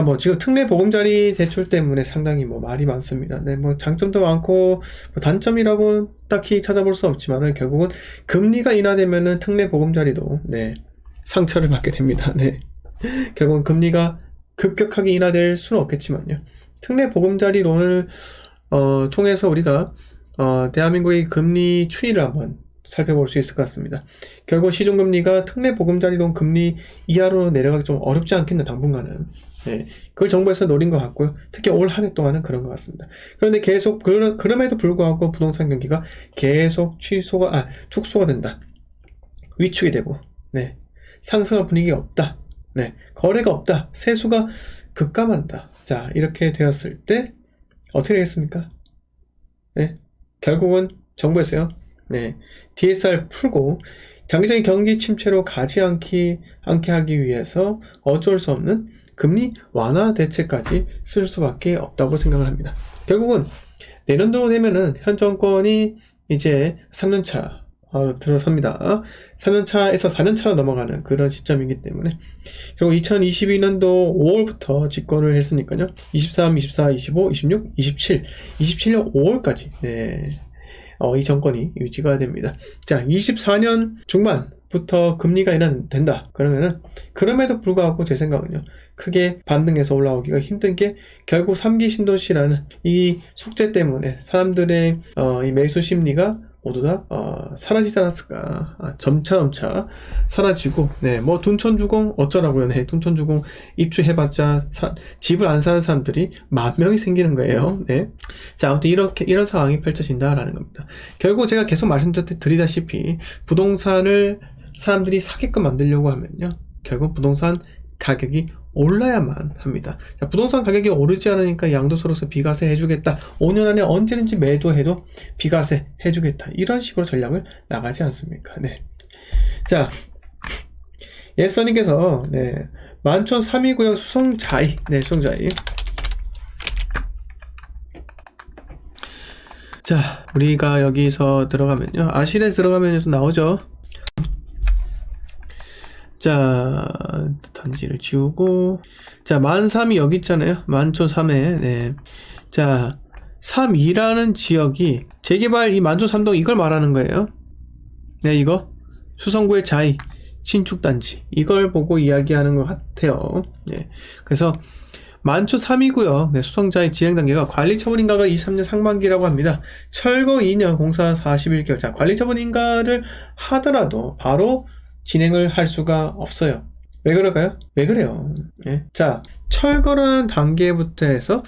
뭐 지금 특례 보금자리 대출 때문에 상당히 뭐 말이 많습니다. 네, 뭐 장점도 많고 뭐 단점이라고 딱히 찾아볼 수 없지만은 결국은 금리가 인하되면은 특례 보금자리도 네, 상처를 받게 됩니다. 네. 결국은 금리가 급격하게 인하될 수는 없겠지만요. 특례 보금자리론을 통해서 우리가 대한민국의 금리 추이를 한번 살펴볼 수 있을 것 같습니다. 결국 시중금리가 특례 보금자리론 금리 이하로 내려가기 좀 어렵지 않겠나 당분간은. 네, 그걸 정부에서 노린 것 같고요. 특히 올 한 해 동안은 그런 것 같습니다. 그런데 계속 그럼에도 불구하고 부동산 경기가 계속 축소가 된다. 위축이 되고, 네, 상승할 분위기가 없다. 네, 거래가 없다. 세수가 급감한다. 자, 이렇게 되었을 때 어떻게 되겠습니까? 네, 결국은 정부에서요. 네, DSR 풀고 장기적인 경기 침체로 가지 않게 하기 위해서 어쩔 수 없는 금리 완화 대책까지 쓸 수밖에 없다고 생각을 합니다. 결국은 내년도 되면은 현 정권이 이제 3년차 들어섭니다. 3년차에서 4년차로 넘어가는 그런 시점이기 때문에 결국 2022년도 5월부터 집권을 했으니까요. 23, 24, 25, 26, 27, 27년 5월까지 네. 이 정권이 유지가 됩니다. 자, 24년 중반부터 금리가 인하된다. 그러면은 그럼에도 불구하고 제 생각은요. 크게 반등해서 올라오기가 힘든 게 결국 3기 신도시라는 이 숙제 때문에 사람들의 이 매수 심리가 모두 다 사라지지 않았을까. 점차 사라지고 네, 뭐 둔촌주공 어쩌라고요. 네, 둔촌주공 입주해봤자 집을 안 사는 사람들이 10,000명이 생기는 거예요. 네. 자, 아무튼 이런 상황이 펼쳐진다라는 겁니다. 결국 제가 계속 말씀드리다시피 부동산을 사람들이 사게끔 만들려고 하면요. 결국 부동산 가격이 올라야만 합니다. 자, 부동산 가격이 오르지 않으니까 양도소득세 비과세 해주겠다. 5년 안에 언제든지 매도해도 비과세 해주겠다. 이런 식으로 전략을 나가지 않습니까? 네. 자, 예서님께서 네, 만촌 3위구역 수성자이. 네, 수성자이. 자, 우리가 여기서 들어가면요. 아실에 들어가면 나오죠. 자, 단지를 지우고, 자, 만3이 여기 있잖아요. 만촌 3에, 네. 자, 3.2라는 지역이 재개발 이 만촌 3동 이걸 말하는 거예요. 네, 이거. 수성구의 자이, 신축단지. 이걸 보고 이야기하는 것 같아요. 네. 그래서, 만촌 3이고요. 네, 수성자의 진행 단계가 관리처분인가가 23년 상반기라고 합니다. 철거 2년, 공사 41개월. 자, 관리처분인가를 하더라도 바로 진행을 할 수가 없어요. 왜 그럴까요? 왜 그래요? 네. 자, 철거라는 단계부터 해서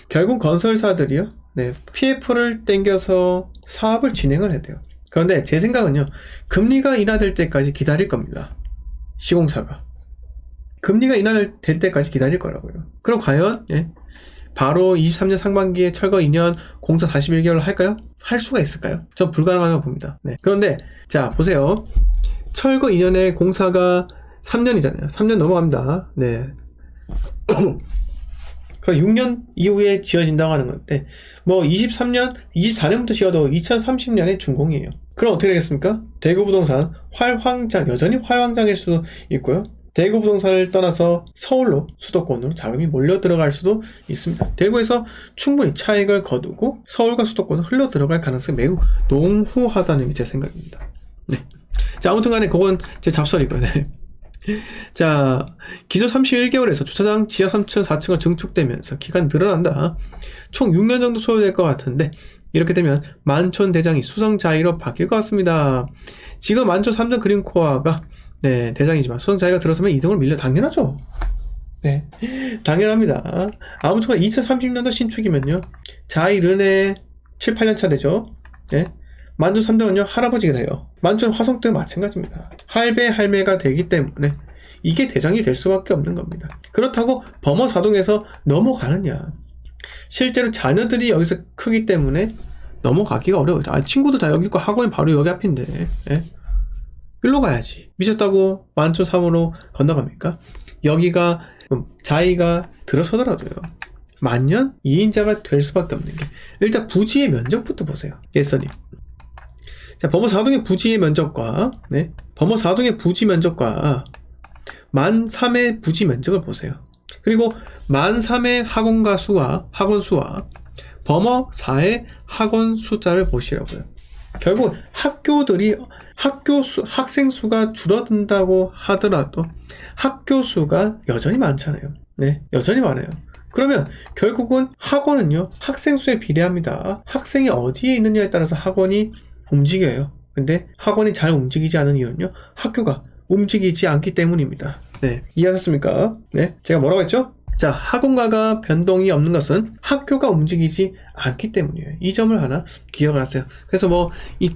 결국 건설사들이요. 네, PF를 땡겨서 사업을 진행을 해야 돼요. 그런데 제 생각은요. 금리가 인하될 때까지 기다릴 겁니다. 시공사가. 금리가 인하될 때까지 기다릴 거라고요. 그럼 과연 바로 23년 상반기에 철거 2년 공사 41개월 할까요? 할 수가 있을까요? 전 불가능하다고 봅니다. 네. 그런데 자, 보세요. 철거 2년에 공사가 3년이잖아요. 3년 넘어갑니다. 네. 그럼 6년 이후에 지어진다고 하는 건데, 뭐 23년, 24년부터 지어도 2030년에 준공이에요. 그럼 어떻게 되겠습니까? 대구 부동산 활황장, 여전히 활황장일 수도 있고요. 대구 부동산을 떠나서 서울로, 수도권으로 자금이 몰려 들어갈 수도 있습니다. 대구에서 충분히 차익을 거두고 서울과 수도권으로 흘러 들어갈 가능성이 매우 농후하다는 게 제 생각입니다. 네. 자, 아무튼 간에 그건 제 잡설이고요. 네. 자, 기존 31개월에서 주차장 지하 3층, 4층을 증축되면서 기간 늘어난다. 총 6년 정도 소요될 것 같은데 이렇게 되면 만촌 대장이 수성자이로 바뀔 것 같습니다. 지금 만촌 3등 그린코어가 네, 대장이지만 수성자이가 들어서면 이동을 밀려 당연하죠. 네, 당연합니다. 아무튼 2030년도 신축이면요. 자이 르네 7, 8년 차 되죠. 네. 만촌 3등은요 할아버지가 돼요. 만촌 화성도 마찬가지입니다. 할배가 되기 때문에 이게 대장이 될 수밖에 없는 겁니다. 그렇다고 범어 4동에서 넘어가느냐, 실제로 자녀들이 여기서 크기 때문에 넘어가기가 어려워요. 친구도 다 여기 있고 학원이 바로 여기 앞인데 일로 가야지. 미쳤다고 만촌 3으로 건너갑니까? 여기가 자이가 들어서더라도요 만년 2인자가 될 수밖에 없는 게, 일단 부지의 면적부터 보세요. 예서님. 자, 범어 4동의 부지의 면적과 범어 4동의 부지 면적과 만 3의 부지 면적을 보세요. 그리고 만 3의 학원가 수와 학원 수와 범어 4의 학원 숫자를 보시라고요. 결국 학생 수가 줄어든다고 하더라도 학교 수가 여전히 많잖아요. 네, 여전히 많아요. 그러면 결국은 학원은요, 학생 수에 비례합니다. 학생이 어디에 있느냐에 따라서 학원이 움직여요. 근데 학원이 잘 움직이지 않은 이유는요, 학교가 움직이지 않기 때문입니다. 네, 이해하셨습니까? 네, 제가 뭐라고 했죠? 자, 학원가가 변동이 없는 것은 학교가 움직이지 않기 때문이에요. 이 점을 하나 기억을 하세요. 그래서 뭐 이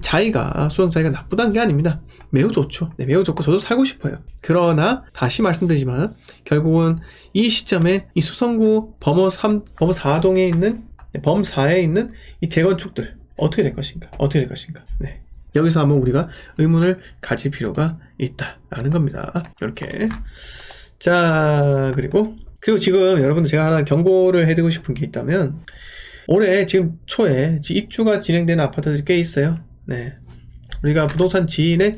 수성 자이가 나쁘다는 게 아닙니다. 매우 좋죠. 네, 매우 좋고 저도 살고 싶어요. 그러나 다시 말씀드리지만 결국은 이 시점에 이 수성구 범어 4동에 있는 범 4에 있는 이 재건축들 어떻게 될 것인가? 네. 여기서 한번 우리가 의문을 가질 필요가 있다라는 겁니다. 이렇게. 자, 그리고 지금 여러분들 제가 하나 경고를 해드리고 싶은 게 있다면, 올해 지금 초에 입주가 진행되는 아파트들이 꽤 있어요. 네. 우리가 부동산 지인에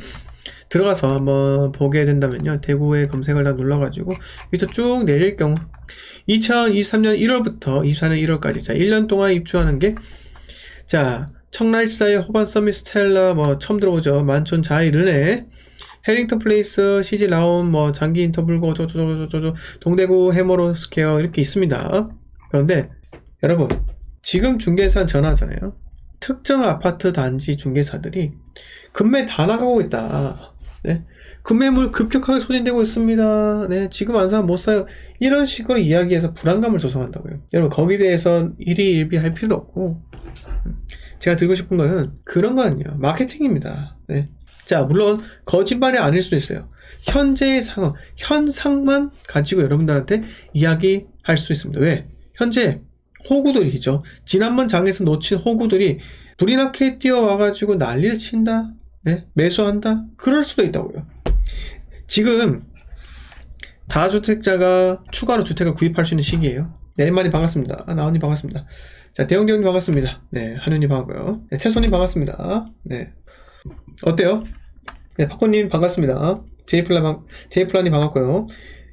들어가서 한번 보게 된다면요, 대구에 검색을 다 눌러가지고 밑에 쭉 내릴 경우 2023년 1월부터 24년 1월까지 자 1년 동안 입주하는 게, 자 청라일사의 호반 서밋 스텔라 뭐 처음 들어보죠. 만촌 자이 르네 해링턴 플레이스, CG 라온, 뭐 장기 인터블고, 동대구 해머로 스퀘어 이렇게 있습니다. 그런데 여러분, 지금 중개사 전화하잖아요. 특정 아파트 단지 중개사들이 금매 다 나가고 있다. 네, 금매물 급격하게 소진되고 있습니다. 네, 지금 안 사면 못 사요. 이런 식으로 이야기해서 불안감을 조성한다고요. 여러분, 거기에 대해서 일희일비할 필요 없고, 제가 드리고 싶은 거는 그런 거는요, 마케팅입니다. 네. 자, 물론 거짓말이 아닐 수도 있어요. 현재의 상황, 현상만 가지고 여러분들한테 이야기할 수 있습니다. 왜? 현재 호구들이죠. 지난번 장에서 놓친 호구들이 불이 나게 뛰어와가지고 난리를 친다. 네? 매수한다? 그럴 수도 있다고요. 지금 다주택자가 추가로 주택을 구입할 수 있는 시기예요. 네, 엠마님 반갑습니다. 나은님 반갑습니다. 자, 대형대형님 반갑습니다. 네, 한윤님 반갑고요. 네, 채소님 반갑습니다. 네. 어때요? 네, 파코님 반갑습니다. 제이플라님 반갑고요.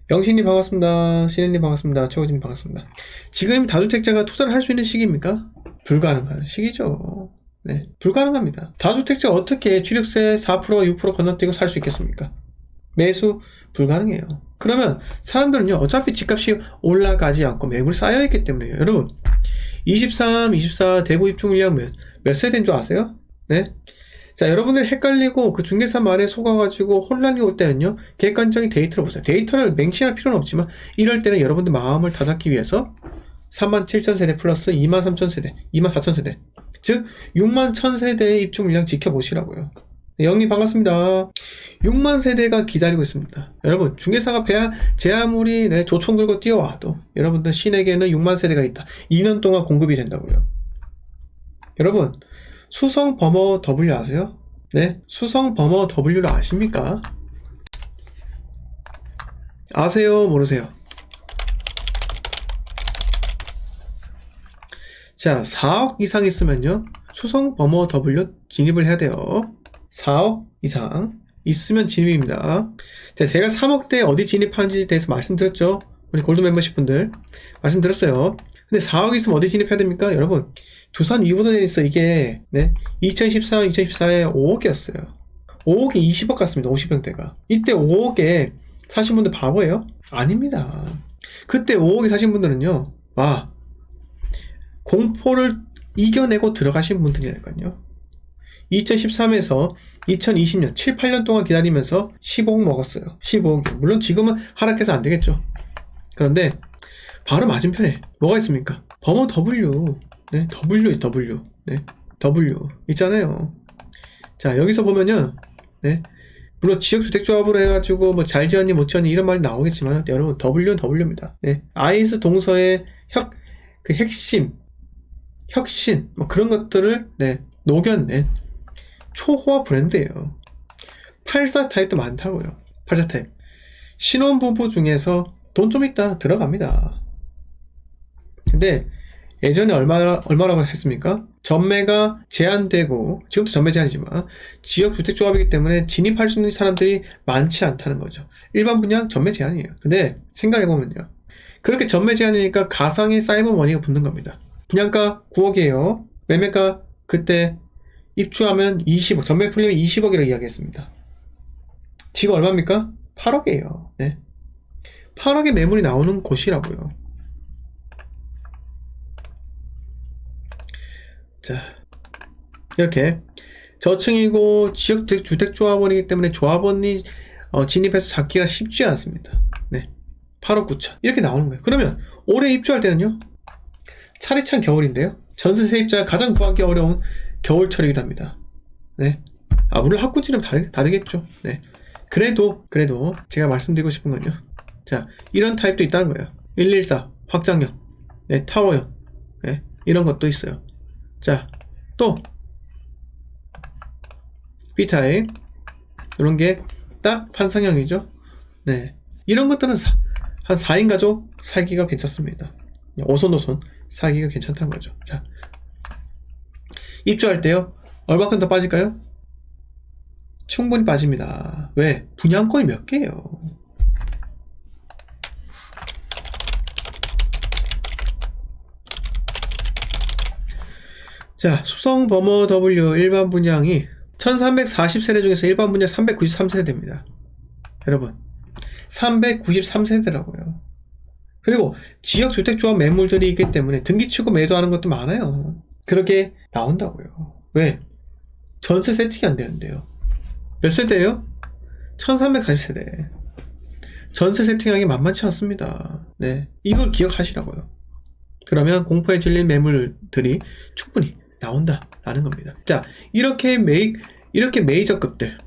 영신님 반갑습니다. 신혜님 반갑습니다. 최호진님 반갑습니다. 지금 다주택자가 투자를 할 수 있는 시기입니까? 불가능한 시기죠. 네, 불가능합니다. 다주택자 어떻게 취득세 4%, 6% 건너뛰고 살 수 있겠습니까? 매수 불가능해요. 그러면 사람들은요, 어차피 집값이 올라가지 않고 매물이 쌓여있기 때문에요. 여러분, 23, 24 대구 입주 물량 몇 세대인 줄 아세요? 네? 자, 여러분들 헷갈리고 그 중개사 말에 속아가지고 혼란이 올 때는요, 객관적인 데이터를 보세요. 데이터를 맹신할 필요는 없지만, 이럴 때는 여러분들 마음을 다잡기 위해서 37,000세대 플러스 23,000세대, 24,000세대, 즉 61,000세대의 입주 물량 지켜보시라고요. 네, 영님 반갑습니다. 6만 세대가 기다리고 있습니다. 여러분, 중개사가 제 아무리 조총 들고 뛰어와도 여러분들 신에게는 6만 세대가 있다. 2년 동안 공급이 된다고요. 여러분, 수성 범어 W 아세요? 네, 수성 범어 W를 아십니까? 아세요? 모르세요? 자, 4억 이상 있으면요, 수성 범어 W 진입을 해야 돼요. 4억 이상 있으면 진입입니다. 자, 제가 3억대 어디 진입하는지에 대해서 말씀드렸죠? 우리 골드 멤버십 분들 말씀드렸어요. 근데 4억 있으면 어디 진입해야 됩니까? 여러분, 두산 위브더젠에서 이게 2013, 2014에 5억이었어요. 5억이 20억 같습니다. 50평대가. 이때 5억에 사신 분들 바보예요? 아닙니다. 그때 5억에 사신 분들은요, 와, 공포를 이겨내고 들어가신 분들이라니까요. 2013에서 2020년 7, 8년 동안 기다리면서 15억 먹었어요. 15억. 물론 지금은 하락해서 안 되겠죠. 그런데 바로 맞은편에 뭐가 있습니까? 범어 W. 네, W. 네, W 있잖아요. 자, 여기서 보면요, 네, 물론 지역주택조합으로 해가지고 뭐 잘 지었니 못 지었니 이런 말이 나오겠지만, 여러분, W는 W입니다. 네, 아이스 동서의 핵심, 혁신 뭐 그런 것들을 녹여낸 초호화 브랜드예요. 84 타입도 많다고요. 84 타입. 신혼부부 중에서 돈 좀 있다 들어갑니다. 근데 예전에 얼마라고 했습니까? 전매가 제한되고, 지금도 전매 제한이지만 지역주택조합이기 때문에 진입할 수 있는 사람들이 많지 않다는 거죠. 일반 분양 전매 제한이에요. 근데 생각해보면요, 그렇게 전매 제한이니까 가상의 사이버 머니가 붙는 겁니다. 분양가 9억이에요. 매매가 그때 입주하면 20억, 전매 풀리면 20억이라고 이야기했습니다. 지금 얼마입니까? 8억이에요. 네. 8억의 매물이 나오는 곳이라고요. 자, 이렇게 저층이고 지역주택조합원이기 때문에 조합원이 진입해서 잡기가 쉽지 않습니다. 네. 8억 9천 이렇게 나오는 거예요. 그러면 올해 입주할 때는요, 차례찬 겨울인데요, 전세 세입자가 가장 구하기 어려운 겨울철이기도 합니다. 네. 물론 학군지는 다르겠죠. 네. 그래도 제가 말씀드리고 싶은 건요, 자, 이런 타입도 있다는 거예요. 114 확장형, 네, 타워형, 네, 이런 것도 있어요. 자, 또 B타입, 이런 게 딱 판상형이죠. 네, 이런 것들은 한 4인 가족 살기가 괜찮습니다. 오손도손 살기가 괜찮다는 거죠. 자, 입주할 때요, 얼마큼 더 빠질까요? 충분히 빠집니다. 왜? 분양권이 몇 개예요. 자, 수성 범어 W 일반 분양이 1340세대 중에서 일반 분양 393세대입니다. 여러분, 393세대라고요. 그리고 지역주택조합 매물들이 있기 때문에 등기치고 매도하는 것도 많아요. 그렇게 나온다고요. 왜? 전세 세팅이 안 되는데요. 몇 세대예요? 1340세대. 전세 세팅하기 만만치 않습니다. 네, 이걸 기억하시라고요. 그러면 공포에 질린 매물들이 충분히 나온다라는 겁니다. 자, 이렇게 메이저급들,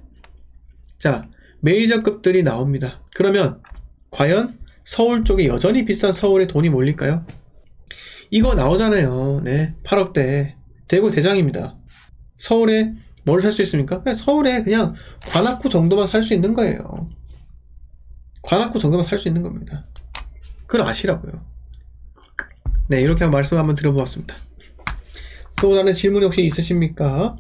자, 메이저급들이 나옵니다. 그러면 과연 서울 쪽에 여전히 비싼 서울에 돈이 몰릴까요? 이거 나오잖아요. 네, 8억대 대구 대장입니다. 서울에 뭘 살 수 있습니까? 그냥 서울에 그냥 관악구 정도만 살 수 있는 거예요. 관악구 정도만 살 수 있는 겁니다. 그걸 아시라고요. 네, 이렇게 말씀 한번 드려보았습니다. 또 다른 질문 혹시 있으십니까?